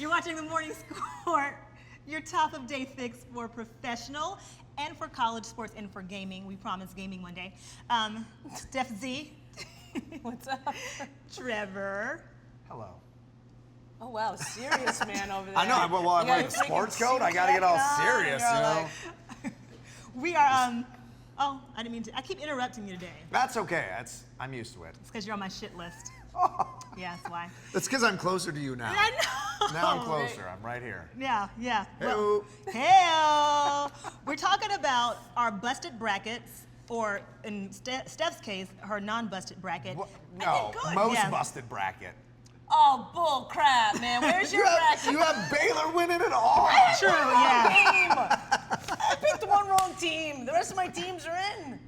You're watching The Morning Score, your top of day fix for professional and for college sports and for gaming. We promise gaming one day. Stef Z. What's up? Trevor. Hello. Oh, wow, serious man over there. I know, well, I'm You wearing got your sports freaking coat. I gotta suit get all jacket on, serious, and you you're know? like, We are, oh, I didn't mean to. I keep interrupting you today. That's okay. I'm used to it. It's because you're on my shit list. Yeah, that's why. That's because I'm closer to you now. I know. Now I'm closer. I'm right here. Yeah. Hey-o. Well, we're talking about our busted brackets, or in Steph's case, her non-busted bracket. No, good. most Yeah. busted bracket. oh, bull crap, man. Where's your bracket? You have Baylor winning it all. True, yeah. I picked one wrong team. The rest of my teams are in.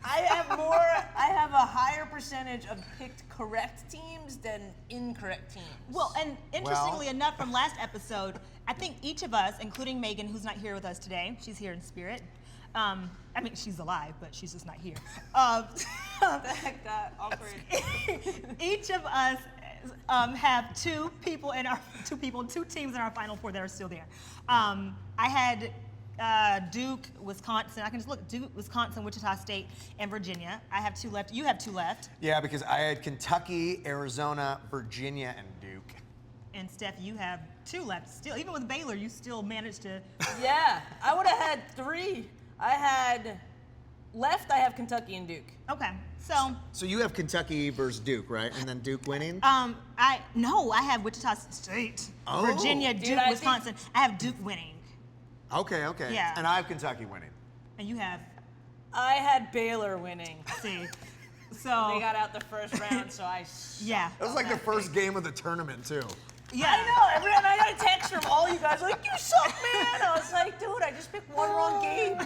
I have a higher percentage of picked correct teams than incorrect teams. Well, and interestingly enough, from last episode, I think each of us, including Megan, who's not here with us today, she's here in spirit. I mean, she's alive, but she's just not here. What the heck, that awkward. Each of us have two teams in our Final Four that are still there. I had Duke, Wisconsin. I can just look. Duke, Wisconsin, Wichita State, and Virginia. I have two left. You have two left. Yeah, because I had Kentucky, Arizona, Virginia, and Duke. And Steph, you have two left. Still, even with Baylor, you still managed to. Yeah, I would have had three. I had left, I have Kentucky and Duke. Okay, so. So you have Kentucky versus Duke, right? And then Duke winning? I have Wichita State, Oh. Virginia, Dude, Duke, I Wisconsin. I have Duke winning, Okay. Yeah. And I have Kentucky winning. and you have. I had Baylor winning. See, so. They got out the first round, so I. Yeah. That was like the first game of the tournament, too. Yeah. I know. And I got a text from all you guys like, "You suck, man." I was like, "Dude, I just picked one wrong game."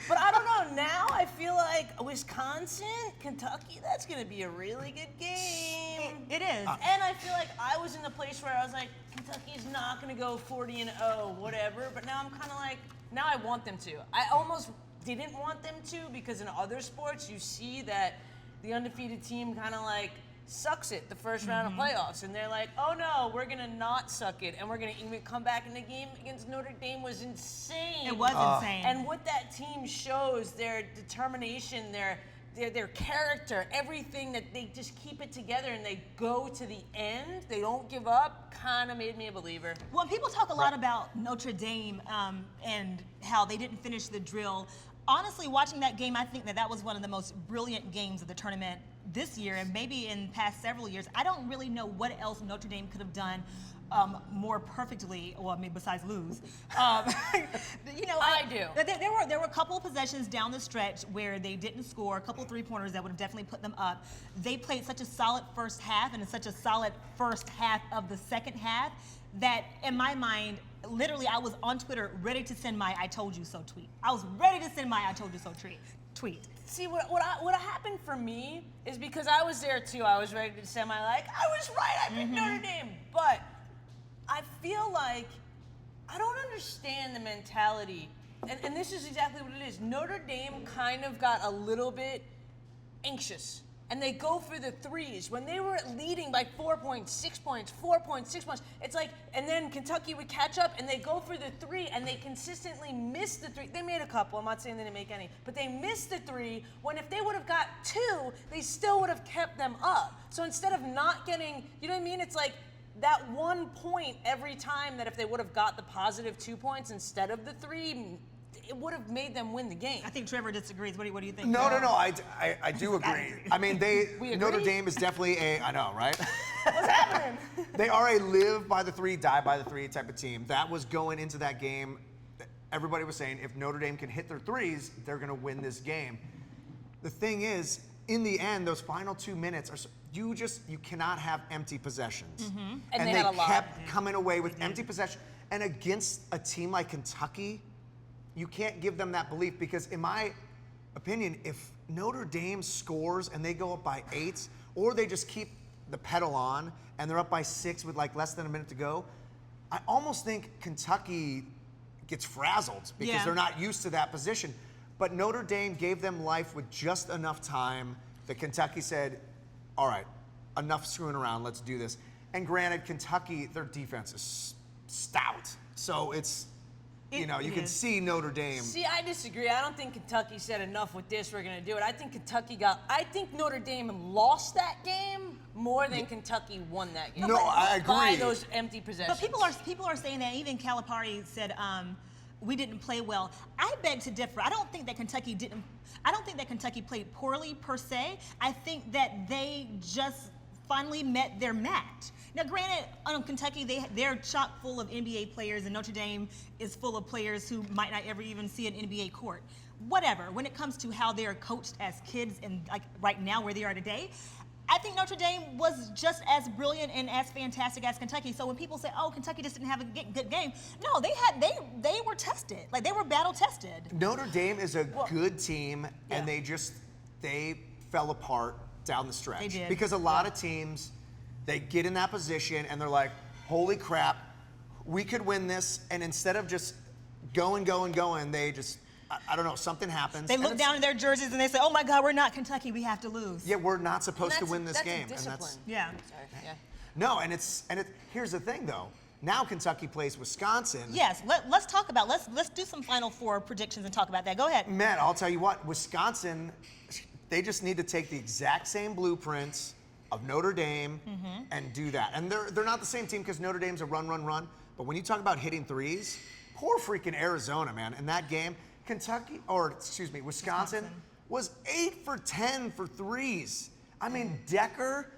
But I don't know. Now I feel like Wisconsin, Kentucky. That's gonna be a really good game. It is. And I feel like I was in the place where I was like, Kentucky's not gonna go 40-0, whatever. But now I'm kind of like, now I want them to. I almost didn't want them to because in other sports you see that the undefeated team kind of like sucks it the first round of playoffs, and they're like, oh no, we're gonna not suck it, and we're gonna even come back in the game against Notre Dame was insane. It was insane. And what that team shows, their determination, their character, everything, that they just keep it together and they go to the end, they don't give up, kind of made me a believer. Well, people talk a lot about Notre Dame and how they didn't finish the drill. Honestly, watching that game, I think that was one of the most brilliant games of the tournament this year, and maybe in past several years. I don't really know what else Notre Dame could have done more perfectly, well, I mean, besides lose. I do. There were a couple of possessions down the stretch where they didn't score, a couple of three-pointers that would have definitely put them up. They played such a solid first half and such a solid first half of the second half that, in my mind, literally, I was on Twitter ready to send my "I told you so" tweet. I was ready to send my "I told you so" tweet. See, what happened for me is because I was there too. I was ready to send my I was right. I picked Notre Dame, but I feel like I don't understand the mentality, and this is exactly what it is. Notre Dame kind of got a little bit anxious, and they go for the threes when they were leading by 4 points, 6 points, 4 points, 6 points. It's like, and then Kentucky would catch up, and they go for the three, and they consistently miss the three. They made a couple. I'm not saying they didn't make any, but they missed the three. When if they would have got two, they still would have kept them up. So instead of not getting, you know what I mean? It's like that 1 point every time that if they would have got the positive 2 points instead of the three, it would have made them win the game. I think Trevor disagrees. What do you think? No. I do agree. I mean, Notre Dame is definitely I know, right? What's happening? They are a live by the three, die by the three type of team. That was going into that game. Everybody was saying if Notre Dame can hit their threes, they're going to win this game. The thing is, in the end, those final 2 minutes are you cannot have empty possessions. And they they had a lot. kept coming away with empty possession. And against a team like Kentucky, you can't give them that belief because, in my opinion, if Notre Dame scores and they go up by 8, or they just keep the pedal on and they're up by 6 with like less than a minute to go, I almost think Kentucky gets frazzled because they're not used to that position. But Notre Dame gave them life with just enough time that Kentucky said, all right, enough screwing around, let's do this. And granted, Kentucky, their defense is stout. So it's, you can see Notre Dame. See, I disagree. I don't think Kentucky said enough with this. We're going to do it. I think Notre Dame lost that game more than Kentucky won that game. No, I agree. By those empty possessions. But people are saying that. Even Calipari said we didn't play well. I beg to differ. I don't think that Kentucky played poorly per se. I think that they just finally met their match. Now, granted, Kentucky, they're chock full of NBA players, and Notre Dame is full of players who might not ever even see an NBA court. Whatever. When it comes to how they are coached as kids and like right now where they are today, I think Notre Dame was just as brilliant and as fantastic as Kentucky. So when people say, "Oh, Kentucky just didn't have a good game," no, they were tested. Like they were battle tested. Notre Dame is a good team, and they fell apart down the stretch. They did. Because a lot of teams, they get in that position and they're like, "Holy crap, we could win this," and instead of just going, they just, I don't know, something happens. They look down at their jerseys and they say, "Oh my God, we're not Kentucky. We have to lose." Yeah, we're not supposed to win this game. That's a discipline. Yeah. Sorry. Yeah. No, and here's the thing though. Now Kentucky plays Wisconsin. Yes, let's talk about let's do some Final Four predictions and talk about that. Go ahead. Matt, I'll tell you what, Wisconsin, they just need to take the exact same blueprints of Notre Dame and do that. And they're not the same team because Notre Dame's a run. But when you talk about hitting threes, poor freaking Arizona, man. In that game, Wisconsin was 8 for 10 for threes. I mean, Decker,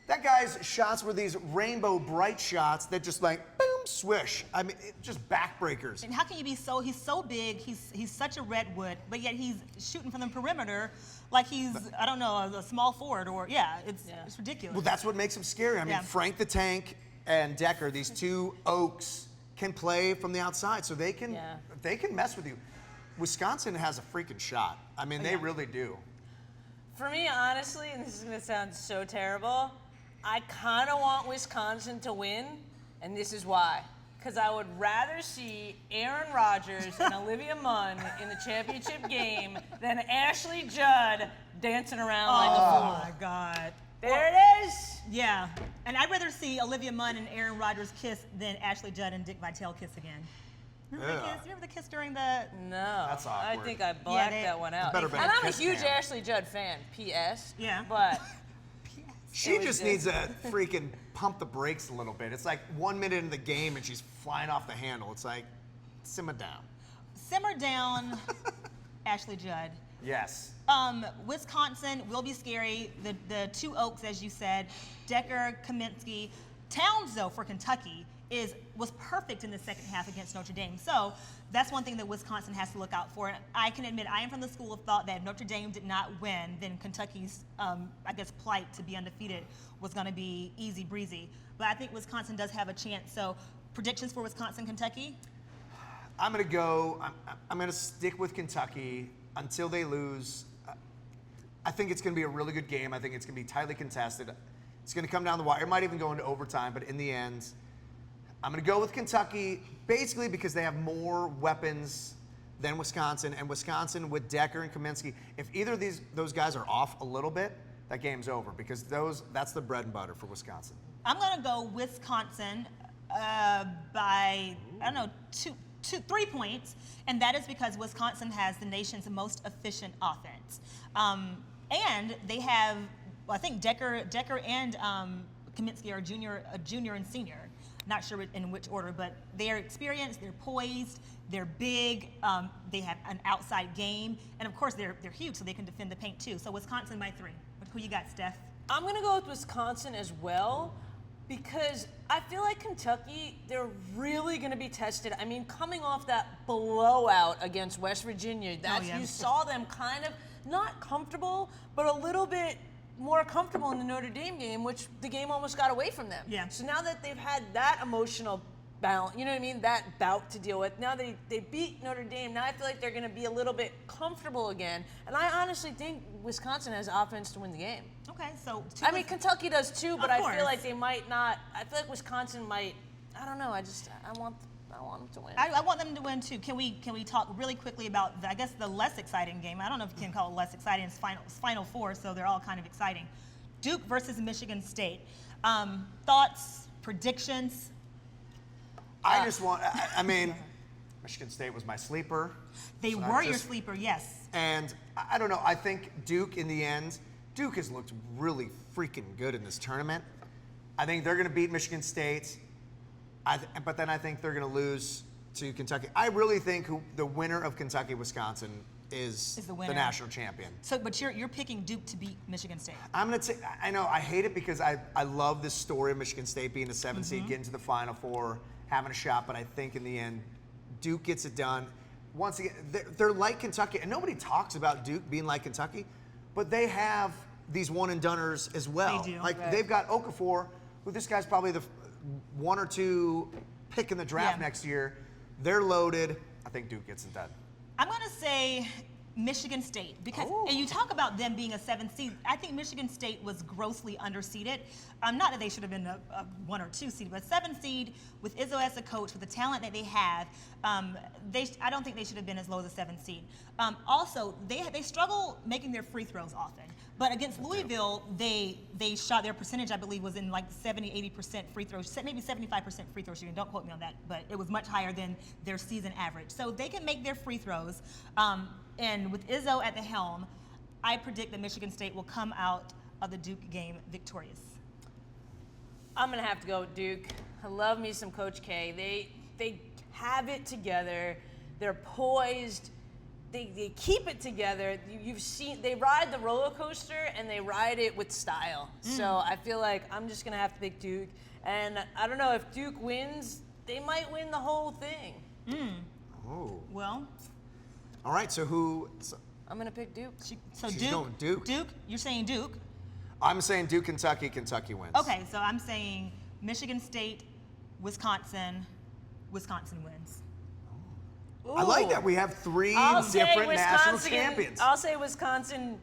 that guy's shots were these rainbow bright shots that just like, boom, swish. I mean, just backbreakers. And how can you be he's so big, he's such a redwood, but yet he's shooting from the perimeter like he's, I don't know, a small forward it's ridiculous. Well, that's what makes him scary. I mean, Frank the Tank and Decker, these two Oaks, can play from the outside, so they can mess with you. Wisconsin has a freaking shot. I mean, they really do. For me, honestly, and this is going to sound so terrible, I kind of want Wisconsin to win, and this is why. Because I would rather see Aaron Rodgers and Olivia Munn in the championship game than Ashley Judd dancing around like a fool. Oh my God. There it is. Yeah, and I'd rather see Olivia Munn and Aaron Rodgers kiss than Ashley Judd and Dick Vitale kiss again. Remember the kiss during the? No. That's awkward. I think I blacked that one out. Better been And a I'm a kiss huge cam. Ashley Judd fan, P.S. Yeah. But She just needs to freaking pump the brakes a little bit. It's like 1 minute into the game and she's flying off the handle. It's like, simmer down. Simmer down, Ashley Judd. Yes. Wisconsin will be scary. The two Oaks, as you said, Decker, Kaminsky. Towns, though, for Kentucky was perfect in the second half against Notre Dame. So that's one thing that Wisconsin has to look out for. And I can admit I am from the school of thought that if Notre Dame did not win, then Kentucky's, plight to be undefeated was going to be easy breezy. But I think Wisconsin does have a chance. So predictions for Wisconsin, Kentucky? I'm going to stick with Kentucky until they lose. I think it's going to be a really good game. I think it's going to be tightly contested. It's going to come down the wire. It might even go into overtime, but in the end, I'm going to go with Kentucky basically because they have more weapons than Wisconsin, and Wisconsin with Decker and Kaminsky, if either of those guys are off a little bit, that game's over because that's the bread and butter for Wisconsin. I'm going to go Wisconsin by, 3 points, and that is because Wisconsin has the nation's most efficient offense. And they have, I think Decker and Kaminsky are a junior and senior. Not sure in which order, but they're experienced, they're poised, they're big, they have an outside game, and of course they're huge, so they can defend the paint too. So Wisconsin by 3. Who you got, Steph? I'm going to go with Wisconsin as well because I feel like Kentucky, they're really going to be tested. I mean, coming off that blowout against West Virginia, you saw them kind of not comfortable, but a little bit more comfortable in the Notre Dame game, which the game almost got away from them. Yeah. So now that they've had that emotional balance, you know what I mean, that bout to deal with, now they beat Notre Dame, now I feel like they're going to be a little bit comfortable again. And I honestly think Wisconsin has offense to win the game. Okay, so Kentucky does too, but Of I course. feel like they might not. I feel like Wisconsin might. I don't know. I want them to win. I want them to win too. Can we talk really quickly about the less exciting game? I don't know if you can call it less exciting. It's Final Four, so they're all kind of exciting. Duke versus Michigan State. Thoughts, predictions? I just want. I mean, Michigan State was my sleeper. They were your sleeper, yes. And I don't know. I think Duke, in the end, Duke has looked really freaking good in this tournament. I think they're going to beat Michigan State, but then I think they're going to lose to Kentucky. I really think the winner of Kentucky-Wisconsin is the national champion. So, but you're picking Duke to beat Michigan State. I'm going to say, I know, I hate it because I love this story of Michigan State being a 7 seed, getting to the Final Four, having a shot, but I think in the end, Duke gets it done. Once again, they're like Kentucky, and nobody talks about Duke being like Kentucky, but they have these one-and-doners as well. They do. Like, they've got Okafor, who this guy's probably the 1 or 2 pick in the draft next year. They're loaded. I think Duke gets it done. I'm going to say Michigan State because and you talk about them being a 7th seed. I think Michigan State was grossly underseeded. Not that they should have been a 1 or 2 seed, but 7 seed with Izzo as a coach, with the talent that they have, I don't think they should have been as low as a 7th seed. Also, they struggle making their free throws often. But against Louisville, they shot, their percentage, I believe, was in like 70-80% free throws, maybe 75% free throw shooting. Don't quote me on that, but it was much higher than their season average. So they can make their free throws. And with Izzo at the helm, I predict that Michigan State will come out of the Duke game victorious. I'm gonna have to go with Duke. I love me some Coach K. They have it together. They're poised. They keep it together. You've seen they ride the roller coaster and they ride it with style. So I feel like I'm just gonna have to pick Duke. And I don't know if Duke wins, they might win the whole thing. Oh. Well, all right. So who? I'm gonna pick Duke. So She's going Duke. Duke. You're saying Duke. I'm saying Duke, Kentucky. Kentucky wins. Okay, so I'm saying Michigan State, Wisconsin. Wisconsin wins. I like that we have 3 different national champions. I'll say Wisconsin,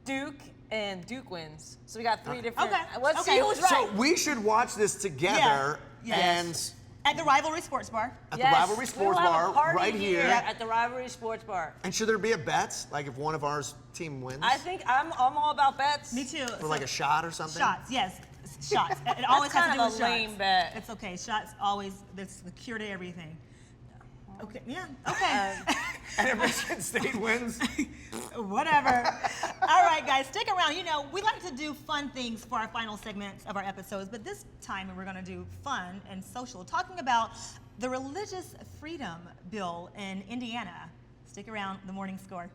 Duke, and Duke wins. So we got 3 different. Okay. Let's see who's right. So we should watch this together and At the Rivalry Sports Bar. at the Rivalry Sports Bar right here. At the Rivalry Sports Bar. And should there be a bet, like if one of our team wins? I think I'm all about bets. Me too. For like a shot or something? Shots, yes. Shots. It always has to kind do of with a shots. lame bet. It's okay. Shots always, that's the cure to everything. Okay, yeah, okay. And if Michigan State wins? Whatever. All right, guys, stick around. You know, we like to do fun things for our final segments of our episodes, but this time we're going to do fun and social, talking about the Religious Freedom Bill in Indiana. Stick around, The Morning Score.